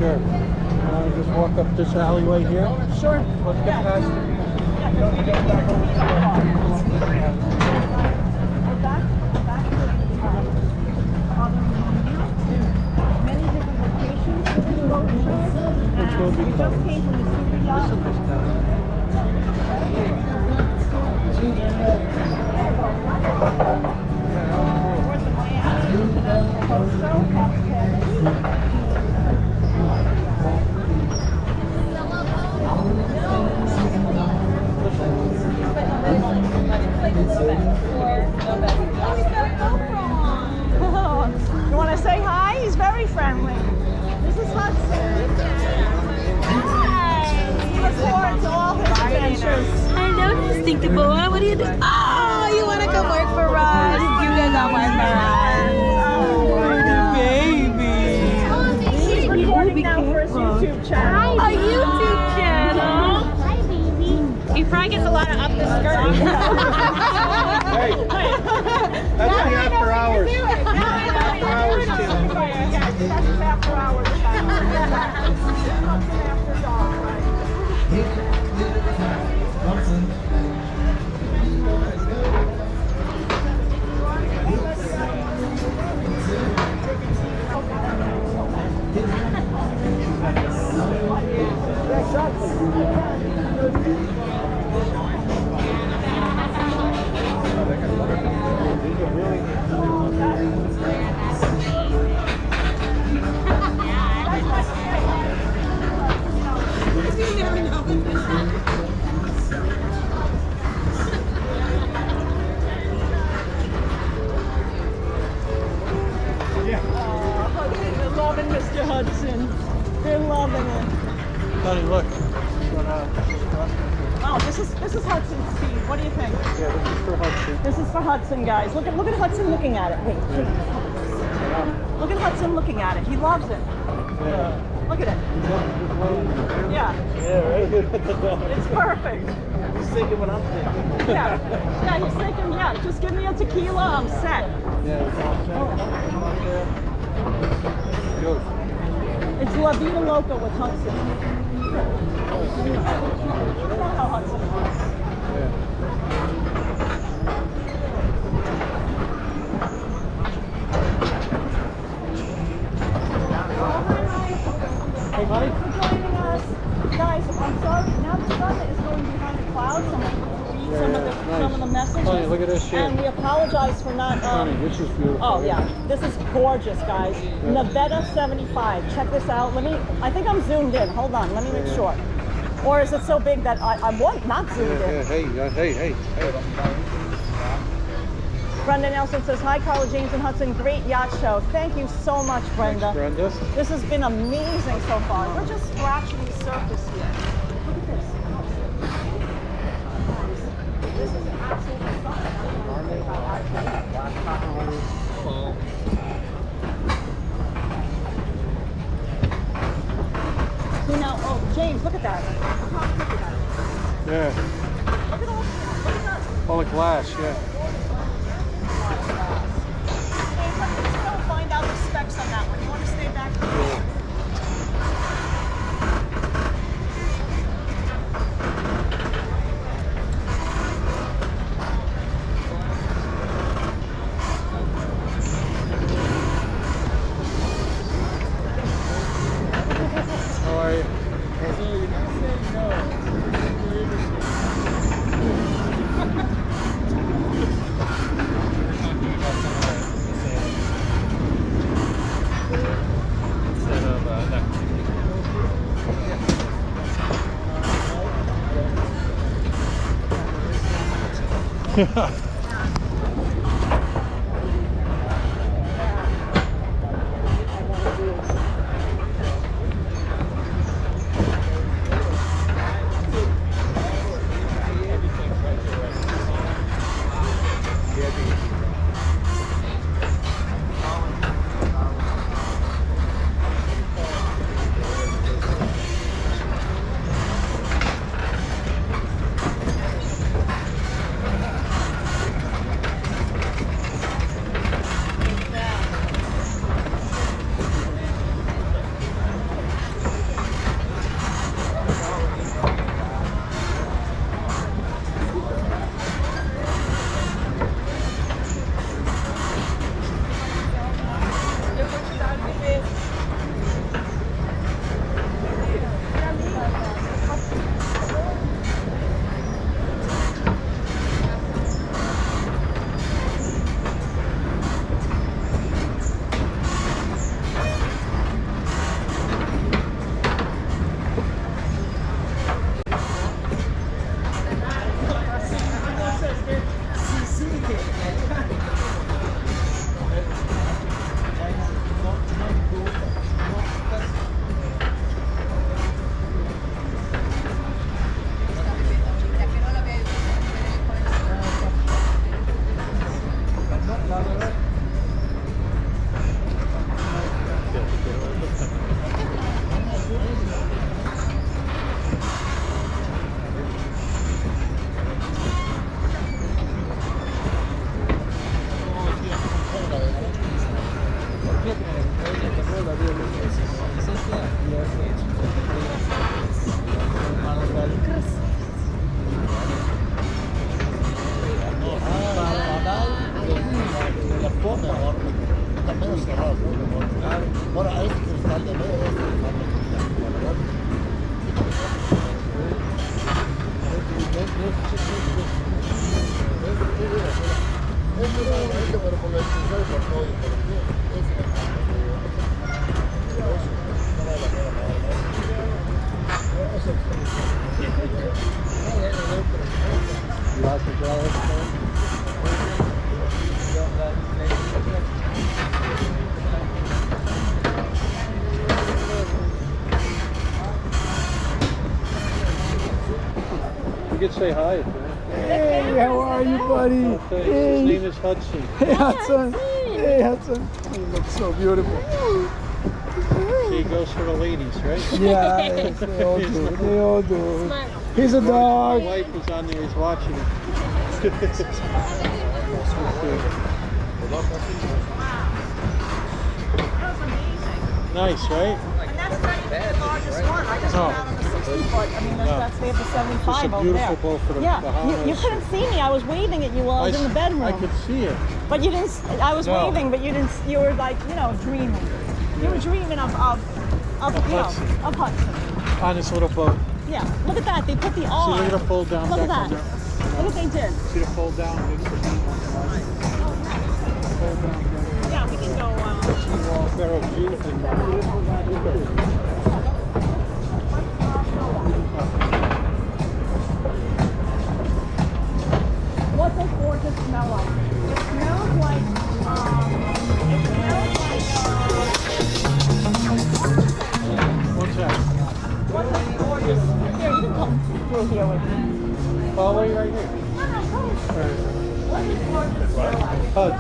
Sure. Just walk up this alleyway here. Sure. Let's get past it. Many different locations for this boat show. Which will be We just came from the super yacht. You want to say hi? He's very friendly. This is Hudson. Hi. He looks forward to all his adventures. Hello, distinctive boy. What are you doing? Oh, you want to come work for us? You can come work for us. Baby. He's recording now for his YouTube channel. A YouTube channel. Hi, baby. He probably gets a lot of up the skirt. Hey, that's the after hours. After hours channel. Yeah, that's his after hours channel. After dark, right? They're loving Mr. Hudson. They're loving it. Honey, look. Oh, this is Hudson's seed. What do you think? Yeah, this is for Hudson. This is for Hudson, guys. Look at Hudson looking at it. Wait. Look at Hudson looking at it. He loves it. Yeah. Look at it. Yeah. Yeah, right? It's perfect. He's thinking what I'm thinking. Yeah. Yeah, he's thinking, yeah, just give me a tequila, I'm set. Yeah, it's all set. Good. It's La Vida Loca with Hudson. You know how Hudson is. Yeah. Hey, buddy. Thanks for joining us. Guys, I'm sorry, now the sun is going behind the clouds. I'm going to read some of the messages. Honey, look at this shit. And we apologize for not... Honey, this is beautiful. Oh yeah, this is gorgeous, guys. Nevada 75. Check this out. I think I'm zoomed in. Hold on, let me make sure. Or is it so big that I'm not zoomed in? Hey. Brenda Nelson says, hi, Karla, James, and Hudson. Great yacht show. Thank you so much, Brenda. Thanks, Brenda. This has been amazing so far. We're just scratching the surface here. Look at this. This is absolutely something. So now, oh, James, look at that. Look how pretty that is. Yeah. Look at that. All the glass, yeah. Let's go find out the specs on that one. You want to stay back here? How are you? You could say hi. Hey, how are you, buddy? Okay. Hey. His name is Hudson. Hey, Hudson. Hey, Hudson. You look so beautiful. He goes for the ladies, right? Yeah, yes, they all do. They all do. He's a My dog. wife is on there. He's watching it. Nice, right? And that's not even the largest one. I just No. went out on the 60-foot. I mean, that's they have the It's 75 a over beautiful there. boat for the Yeah, Bahamas. you couldn't see me. I was waving at you while I was in the bedroom. I could see it. But you didn't. I was No. waving, but you didn't. You were like, you know, dreaming. You were dreaming of Hudson. of Hudson. On this little boat. Yeah. Look at that. They put the See, R. look at the fold down. Look at back that. on there. Look what they did. See the fold down? It's the fold down. Yeah, we can go. What does gorgeous smell like? It smells like. What's that? What does gorgeous? Here, you can come through here with me. Oh, wait, right here. What does gorgeous smell like? Huds.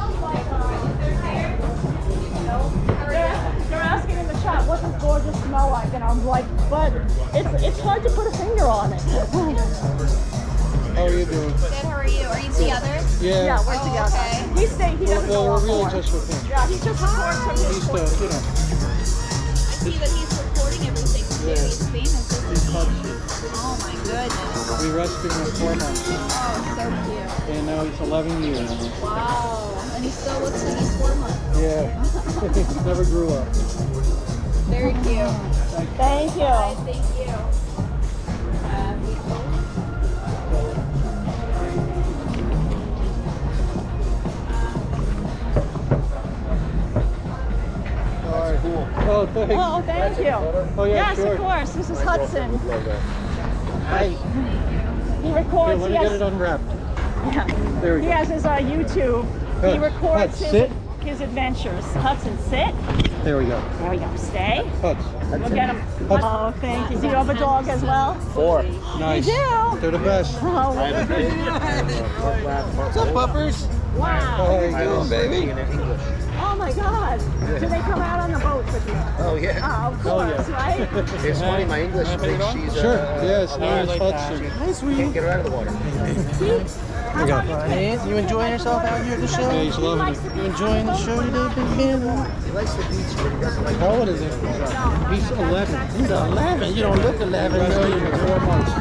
They're asking in the chat, what does gorgeous smell like? And I'm like, but it's hard to put a finger on it. How are you doing? Good, how are you? Are you together? Yeah. Yeah, we're together. okay. He doesn't go Well, off we're really board. just with him. Yeah, he just records from his He's point. the, I see that he's recording everything too. Yeah. He's famous, he's isn't he? Hudson. Oh my goodness. We rescued him at 4 months. Oh, so cute. And now he's 11 years. Wow. And he still looks like he's 4 months. Yeah. He never grew up. Very cute. Thank you. Guys, thank you. Alright. Oh, thanks. Oh, thank you. Oh, yeah, Yes, sure. of course. This is Hudson. Hi. He Here, records. let me get it unwrapped. Yeah. There we He go. has his YouTube. He Hudson, records sit. his adventures. Hudson, sit. There we go. There we go. Stay. Huds. We'll get him. Hudson. Oh, thank you. Do you have a dog as well? 4. Nice. You do? They're the best. Oh, What's up, puppers? wow. How are you doing? baby. Oh my God. Do they come out on the boats with you? Oh yeah. Oh, of Oh, course, yeah. right? It's funny, my English thinks she's Sure. Yes, name is Hudson. can't get her out of the water. How about you? You enjoying yourself out here at the show? Yeah, he's loving it. You enjoying the show today, big man? He likes the beach, but he doesn't like How old is he? He's 11. He's 11. You don't look 11. Rescued him at 4 months.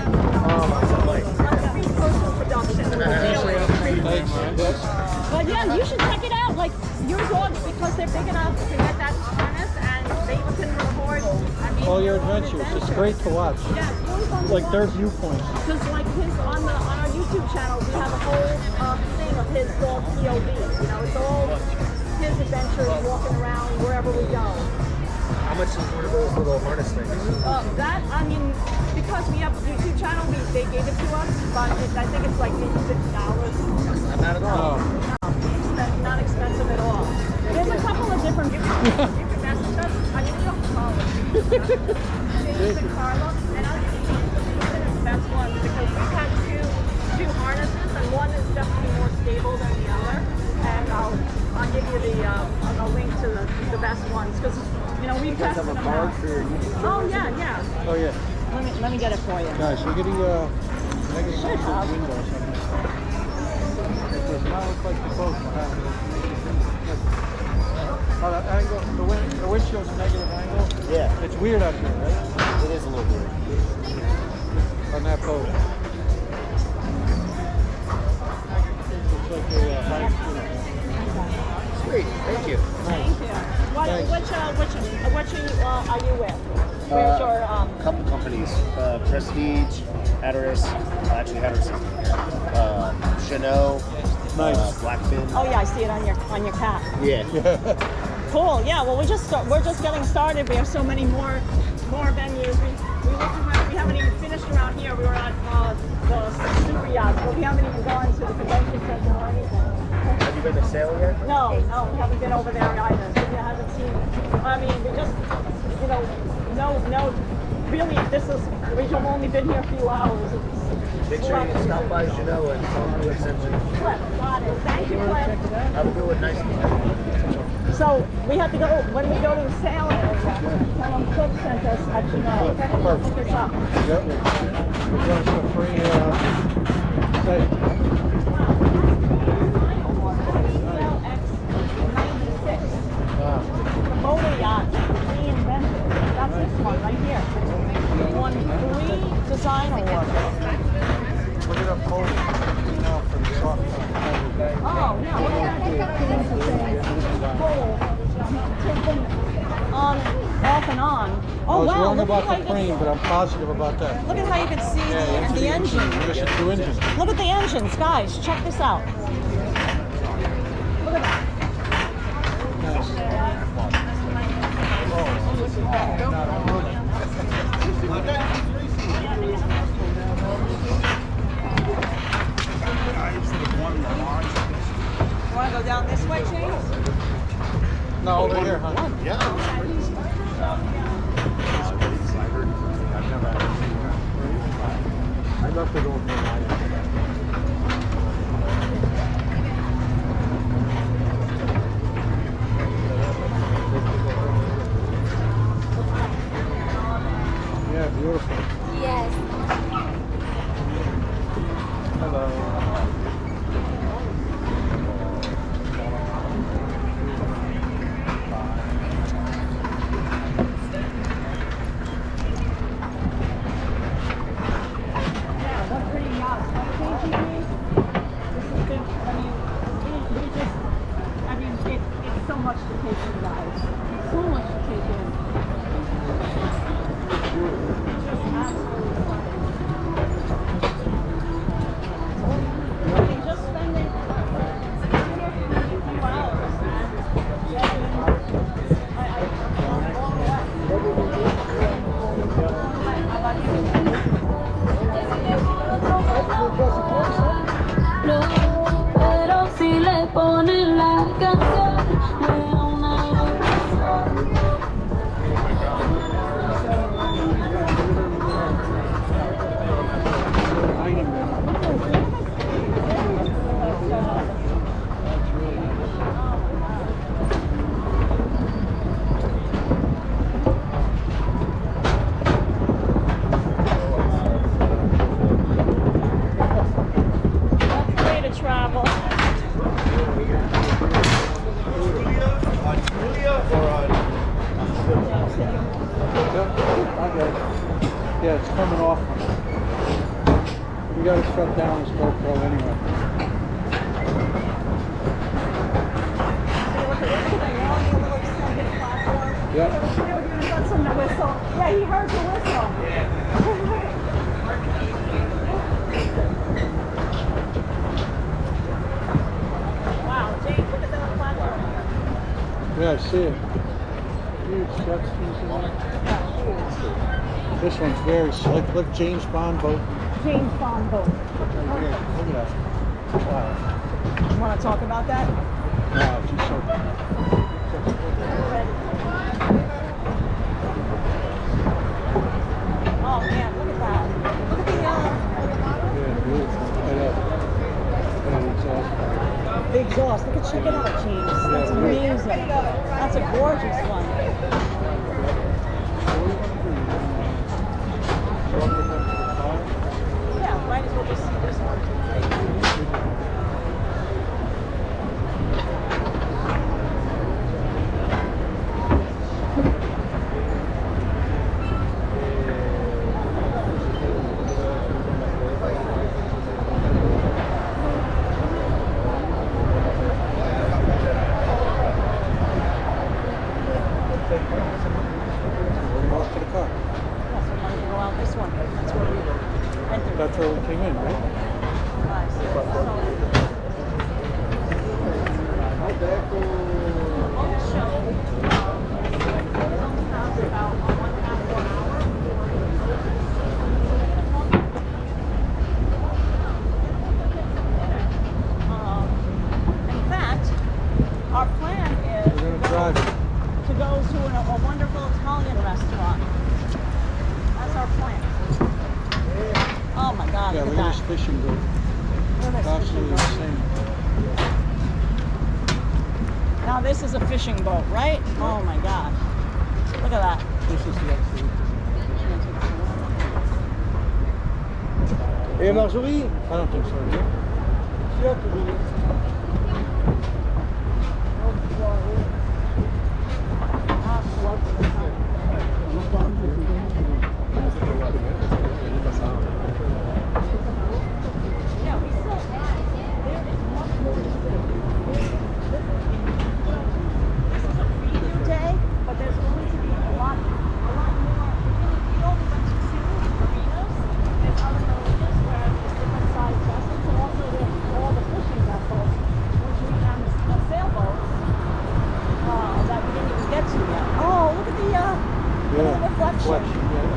Thanks. But yeah, you should check it out. Like your dogs, because they're big enough to get that harness, and they can record. I mean, All your adventures. It's great to watch. Yeah, it's really fun to Like their watch. viewpoints. Because like his on our YouTube channel, we have a whole thing of his dog POV. You know, it's all his adventures walking around wherever we go. How much is one of those little harness things? That, I mean, because we have a YouTube channel, they gave it to us, but I think it's like maybe $50. Not bad at all. Oh. Not expensive at all. There's a couple of different. You can message us. I mean, we don't call it. JamesandKarla, and I'll give you the best ones because we've had two harnesses, and one is definitely more stable than the other. And I'll give you the a link to the best ones because you know we've tested them out. Oh yeah. Oh, yeah. Let me get it for you. Guys, look at the Should have. windows on this. It does not look like the boat. the angle, the windshield's a negative angle. Yeah, It's weird out here, right? it is a little weird. On that boat. Looks like a high school. Sweet, thank you. Thank you. Which are you with? Where's your Couple companies, Prestige, Hatteras, actually Hatteras is Chanel, Nice. Blackfin. Oh yeah, I see it on your cap. Yeah. Cool. Yeah. Well, we're just getting started. We have so many more venues. We looked around. We haven't even finished around here. We were at the super yachts, but we haven't even gone to the convention center or anything. Have you been to Sail yet? No, we haven't been over there either. So we haven't seen it. I mean, we just, no. Really, we've only been here a few hours. Make sure you stop by Chanel and tell them who sent you. Cliff, got it. Thank you, Cliff. Have a good one, nice to meet you. So we have to go, when we go to the sail area, tell them Cliff sent us at Chanel. Okay? Look this up. Yep. We're going to a free site. The motor yacht reinvented. That's this one right here. Won 3 design awards. Look at up cold. For the soft Oh, yeah, look at that. Take them on, off and on. I Oh, was wow. wrong Look about at how the you frame, can, but I'm positive about that. look at how you can see the engine. There's 2 engines. Look at the engines, guys. Check this out. Look at that. You want to go down this way, James? No, over here, huh? Yeah. I'd love to go for a ride. Yeah, beautiful. Yes. Hello. Yeah, what pretty yachts. What KGB? This is good. It's so much to take in, guys. So much to take in. Just absolutely stunning. Just spending here for a few hours, man. No, pero si le ponen la canción de una That's the way to travel. Yeah, it's coming off. We gotta shut down this GoPro anyway. Yep. Hudson, the whistle. Yeah, he heard the whistle. Wow, James, look at that platform. Yeah, I see it. Huge jet skis in there. This one's very slick. Look, James Bond boat. James Bond boat. Right here. Look at that. Wow. You want to talk about that? Wow, she's so Oh man, look at that. Look at the yeah, beautiful. the exhaust. Look at, check it out, James. That's amazing. That's a gorgeous one. Yeah, might as well just see this one. Off to the car. Yeah, so I'm gonna go out this one. That's where we entered. That's where we came in, right? In fact, our plan is We're gonna drive. to go to a wonderful Italian restaurant. That's our plan. Oh my God, Yeah, look look at at that. this fishing boat. Look at this fishing Absolutely boat. insane. Now this is a fishing boat, right? Oh my God. Look at that. This is the absolute. Hey, Marjorie. I don't think so, do you? Tiens, tu veux. Yeah, we still have. There is much more to do. This is a preview day, but there's going to be a lot more. We only went to 2 marinas. There's other marinas where there's different sized vessels, and also there's all the fishing vessels, which we have the sailboats that we didn't even get to yet. Oh, look at the reflection. Yeah.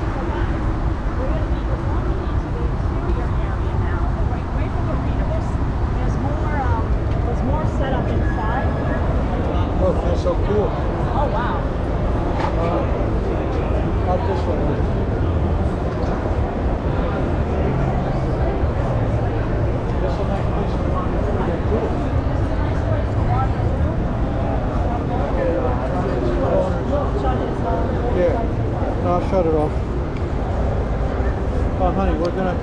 So guys, we're going to be going into the exterior area now. And right away from the marina, there's more setup inside. Oh, it feels so cool. Oh wow. Out this way. This is a nice place to wander. This is a nice place to wander through. Shut his Yeah. No, I'll shut it off. Oh, honey, we're gonna